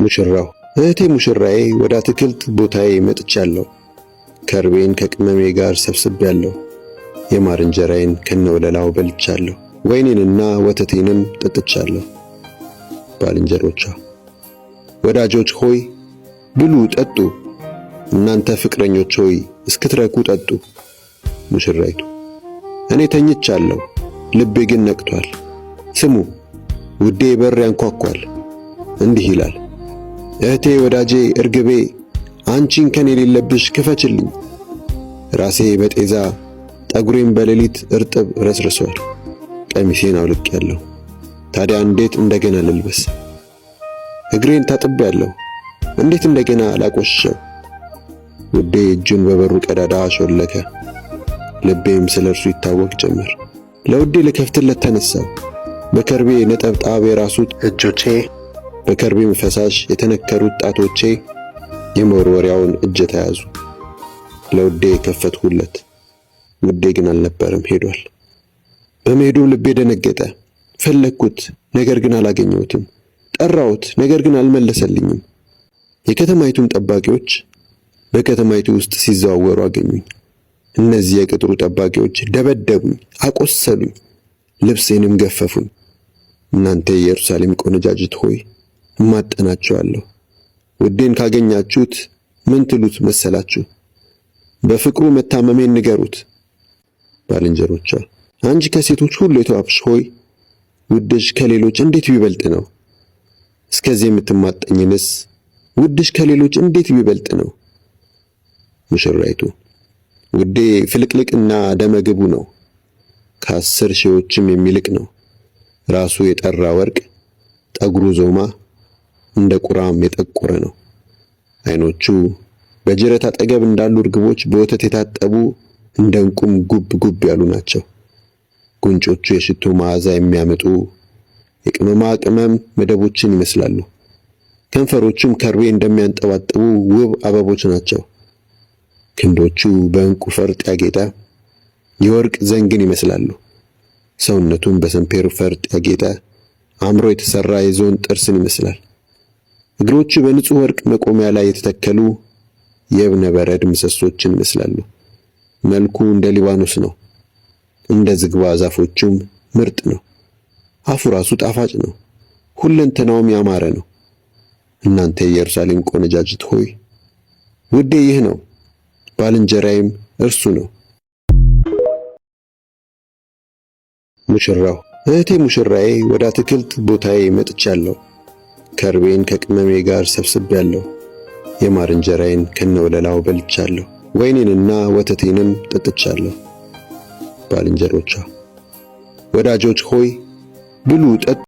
ሙሽራው እህቴ ሙሽራዬ ወደ አትክልት ቦታዬ መጥቻለሁ። ከርቤን ከቅመሜ ጋር ሰብስቤያለሁ። የማር እንጀራዬን ከነወለላው በልቻለሁ። ወይኔንና ወተቴንም ጠጥቻለሁ። ባልንጀሮቿ ወዳጆች ሆይ ብሉ ጠጡ፣ እናንተ ፍቅረኞች ሆይ እስክትረኩ ጠጡ። ሙሽራይቱ እኔ ተኝቻለሁ፣ ልቤ ግን ነቅቷል። ስሙ ውዴ በር ያንኳኳል፣ እንዲህ ይላል፣ እህቴ ወዳጄ እርግቤ አንቺን ከኔ የሌለብሽ ክፈችልኝ። ራሴ በጤዛ ጠጉሬም በሌሊት እርጥብ ረስርሷል። ቀሚሴን አውልቄያለሁ፣ ታዲያ እንዴት እንደገና ልልበስ? እግሬን ታጥቤያለሁ፣ እንዴት እንደገና ላቆሽሸው? ውዴ እጁን በበሩ ቀዳዳ አሾለከ፣ ልቤም ስለ እርሱ ይታወቅ ጀመር። ለውዴ ልከፍትለት ተነሳው። በከርቤ ነጠብጣብ የራሱት እጆቼ፣ በከርቤም ፈሳሽ የተነከሩት ጣቶቼ የመወርወሪያውን እጀታ ያዙ። ለውዴ ከፈትሁለት። ውዴ ግን አልነበረም፣ ሄዷል። በመሄዱም ልቤ ደነገጠ። ፈለግኩት፣ ነገር ግን አላገኘሁትም። ጠራሁት፣ ነገር ግን አልመለሰልኝም። የከተማይቱም ጠባቂዎች በከተማይቱ ውስጥ ሲዘዋወሩ አገኙኝ። እነዚህ የቅጥሩ ጠባቂዎች ደበደቡኝ፣ አቆሰሉኝ፣ ልብሴንም ገፈፉኝ። እናንተ የኢየሩሳሌም ቆነጃጅት ሆይ እማጠናችኋለሁ። ውዴን ካገኛችሁት ምን ትሉት መሰላችሁ? በፍቅሩ መታመሜን ንገሩት። ባልንጀሮቿ አንቺ ከሴቶች ሁሉ የተዋብሽ ሆይ ውድሽ ከሌሎች እንዴት ቢበልጥ ነው? እስከዚህ የምትማጠኝንስ ውድሽ ከሌሎች እንዴት ቢበልጥ ነው? ሙሽራይቱ ውዴ ፍልቅልቅና ደመግቡ ነው፣ ከ10 ሺዎችም የሚልቅ ነው። ራሱ የጠራ ወርቅ፣ ጠጉሩ ዞማ፣ እንደ ቁራም የጠቆረ ነው። ዓይኖቹ በጅረት አጠገብ እንዳሉ እርግቦች በወተት የታጠቡ እንደ ዕንቁም ጉብ ጉብ ያሉ ናቸው። ጉንጮቹ የሽቶ መዓዛ የሚያመጡ የቅመማ ቅመም መደቦችን ይመስላሉ። ከንፈሮቹም ከርቤ እንደሚያንጠባጥቡ ውብ አበቦች ናቸው። ክንዶቹ በዕንቁ ፈርጥ ያጌጠ የወርቅ ዘንግን ይመስላሉ። ሰውነቱም በሰምፔር ፈርጥ ያጌጠ አምሮ የተሰራ የዞን ጥርስን ይመስላል። እግሮቹ በንጹህ ወርቅ መቆሚያ ላይ የተተከሉ የእብነ በረድ ምሰሶችን ይመስላሉ። መልኩ እንደ ሊባኖስ ነው፣ እንደ ዝግባ ዛፎቹም ምርጥ ነው። አፉ ራሱ ጣፋጭ ነው፣ ሁለንተናውም ያማረ ነው። እናንተ የኢየሩሳሌም ቆነጃጅት ሆይ ውዴ ይህ ነው፣ ባልንጀራዬም እርሱ ነው። ሙሽራው እህቴ ሙሽራዬ ወደ አትክልት ቦታዬ መጥቻለሁ። ከርቤን ከቅመሜ ጋር ሰብስቤያለሁ። የማር እንጀራዬን ከነወለላው በልቻለሁ። ወይኔንና ወተቴንም ጠጥቻለሁ። ባልንጀሮቿ ወዳጆች ሆይ ብሉ ጠጡ፣